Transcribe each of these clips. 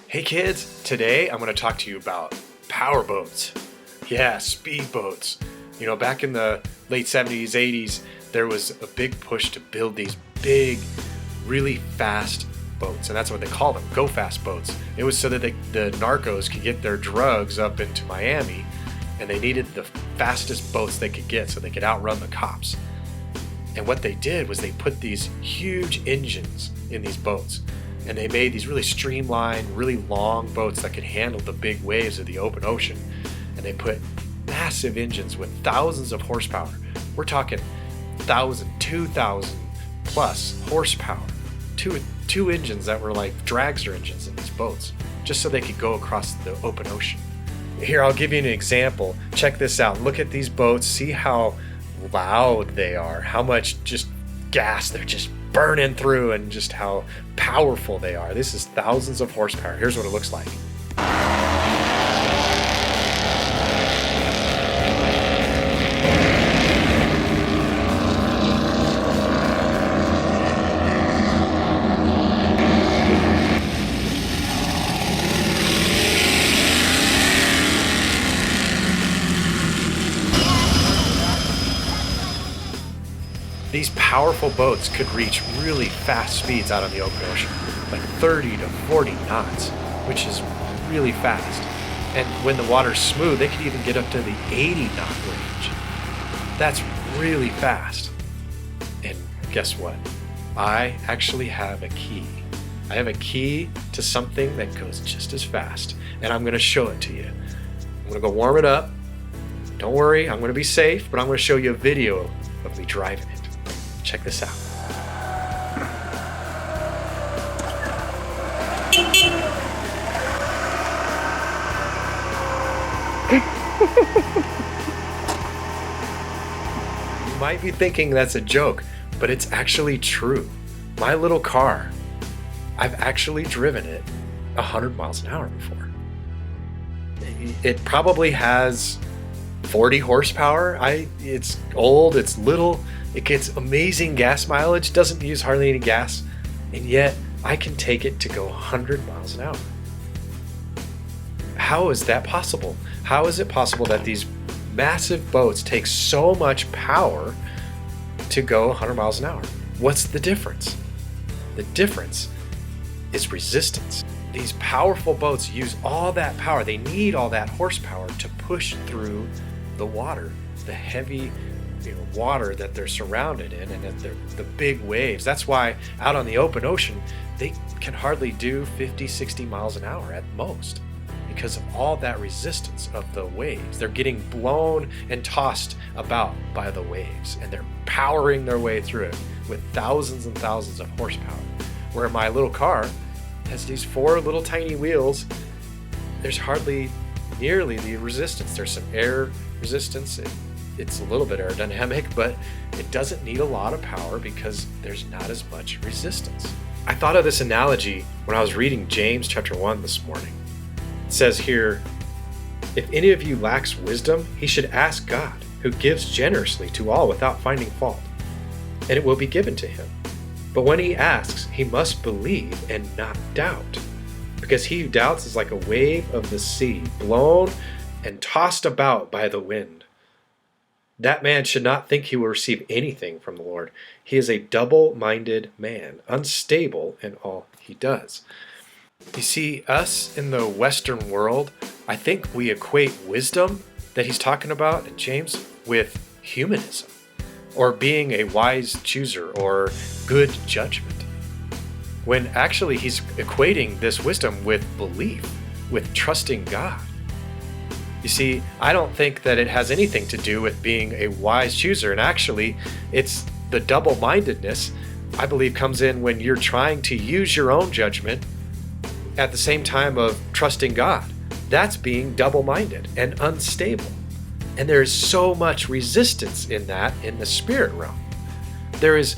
Hey kids, today I'm going to talk to you about power boats. Yeah, speed boats. You know, back in the late 70s, 80s, there was a big push to build these big, really fast boats, and that's what they call them, GoFast boats. It was so that the narcos could get their drugs up into Miami, and they needed the fastest boats they could get so they could outrun the cops. And what they did was they put these huge engines in these boats, and they made these really streamlined, really long boats that could handle the big waves of the open ocean. And they put massive engines with thousands of horsepower. We're talking 1,000, 2,000 plus horsepower. Two engines that were like dragster engines in these boats, just so they could go across the open ocean. Here, I'll give you an example. Check this out. Look at these boats. See how loud they are, how much just gas they're just burning through, and just how powerful they are. This is thousands of horsepower. Here's what it looks like. These powerful boats could reach really fast speeds out on the open ocean, like 30 to 40 knots, which is really fast. And when the water's smooth, they could even get up to the 80 knot range. That's really fast. And guess what? I actually have a key. I have a key to something that goes just as fast, and I'm going to show it to you. I'm going to go warm it up. Don't worry, I'm going to be safe, but I'm going to show you a video of me driving it. Check this out. You might be thinking that's a joke, but it's actually true. My little car, I've actually driven it 100 miles an hour before. It probably has 40 horsepower. It's old, it's little. It gets amazing gas mileage, doesn't use hardly any gas, and yet I can take it to go 100 miles an hour. How is that possible? How is it possible that these massive boats take so much power to go 100 miles an hour? What's the difference? The difference is resistance. These powerful boats use all that power. They need all that horsepower to push through the water, the heavy water that they're surrounded in, and that the big waves. That's why out on the open ocean, they can hardly do 50, 60 miles an hour at most, because of all that resistance of the waves. They're getting blown and tossed about by the waves, and they're powering their way through it with thousands and thousands of horsepower. Where my little car has these 4 little tiny wheels, there's hardly nearly the resistance. There's some air resistance. It's a little bit aerodynamic, but it doesn't need a lot of power because there's not as much resistance. I thought of this analogy when I was reading James chapter 1 this morning. It says here, if any of you lacks wisdom, he should ask God, who gives generously to all without finding fault, and it will be given to him. But when he asks, he must believe and not doubt, because he who doubts is like a wave of the sea, blown and tossed about by the wind. That man should not think he will receive anything from the Lord. He is a double-minded man, unstable in all he does. You see, us in the Western world, I think we equate wisdom that he's talking about in James with humanism, or being a wise chooser, or good judgment. When actually he's equating this wisdom with belief, with trusting God. You see, I don't think that it has anything to do with being a wise chooser, and actually, it's the double-mindedness, I believe, comes in when you're trying to use your own judgment at the same time of trusting God. That's being double-minded and unstable. And there is so much resistance in that in the spirit realm. There is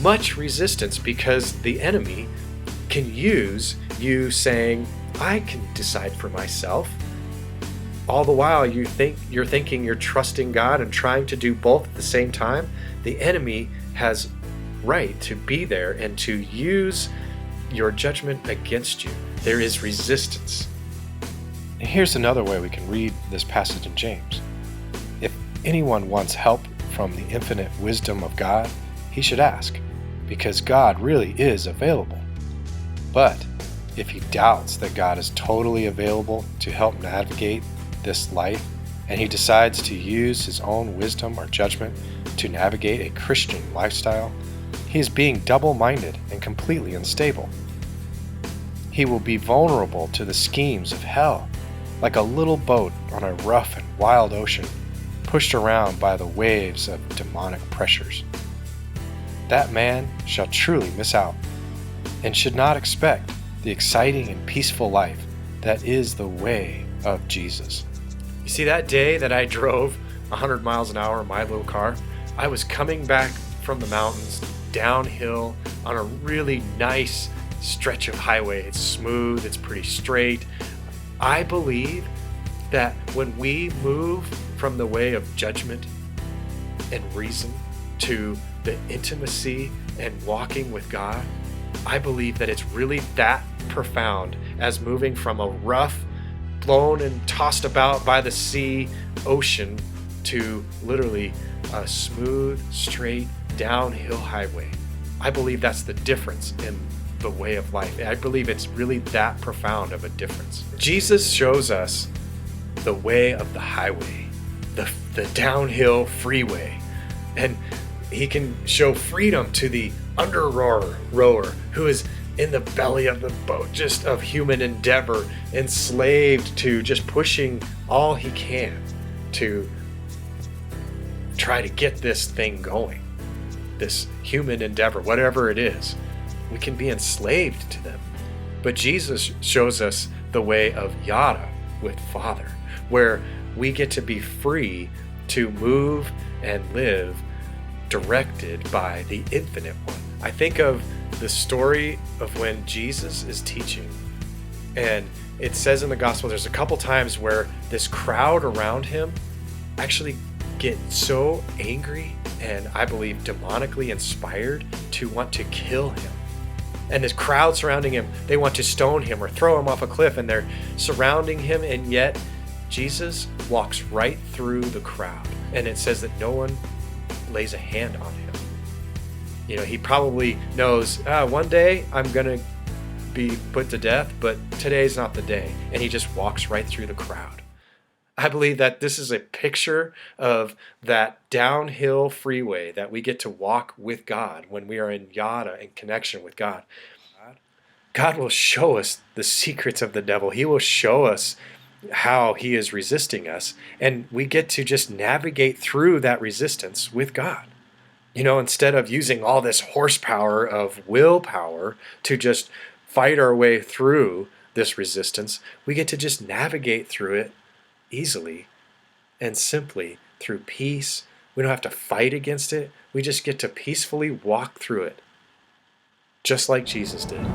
much resistance because the enemy can use you saying, I can decide for myself. All the while you're thinking you're trusting God and trying to do both at the same time. The enemy has right to be there and to use your judgment against you. there is resistance. And here's another way we can read this passage in James. If anyone wants help from the infinite wisdom of God, he should ask, because God really is available. But if he doubts that God is totally available to help navigate this life, and he decides to use his own wisdom or judgment to navigate a Christian lifestyle, he is being double-minded and completely unstable. He will be vulnerable to the schemes of hell, like a little boat on a rough and wild ocean, pushed around by the waves of demonic pressures. That man shall truly miss out, and should not expect the exciting and peaceful life that is the way of Jesus. You see, that day that I drove 100 miles an hour in my little car, I was coming back from the mountains downhill on a really nice stretch of highway. It's smooth, it's pretty straight. I believe that when we move from the way of judgment and reason to the intimacy and walking with God, I believe that it's really that profound as moving from a rough, blown and tossed about by the sea ocean to literally a smooth, straight, downhill highway. I believe that's the difference in the way of life. I believe it's really that profound of a difference. Jesus shows us the way of the highway, the downhill freeway. And he can show freedom to the under rower who is in the belly of the boat, just of human endeavor, enslaved to just pushing all he can to try to get this thing going, this human endeavor, whatever it is. We can be enslaved to them. But Jesus shows us the way of yada with Father, where we get to be free to move and live directed by the infinite one. I think of the story of when Jesus is teaching, and it says in the gospel there's a couple times where this crowd around him actually get so angry and I believe demonically inspired to want to kill him. And this crowd surrounding him, they want to stone him or throw him off a cliff, and they're surrounding him, and yet Jesus walks right through the crowd. And it says that no one lays a hand on him. You know, he probably knows, one day I'm going to be put to death, but today's not the day. And he just walks right through the crowd. I believe that this is a picture of that downhill freeway that we get to walk with God when we are in yada and connection with God. God will show us the secrets of the devil. He will show us how he is resisting us, and we get to just navigate through that resistance with God. You know, instead of using all this horsepower of willpower to just fight our way through this resistance, we get to just navigate through it easily and simply through peace. We don't have to fight against it. We just get to peacefully walk through it, just like Jesus did.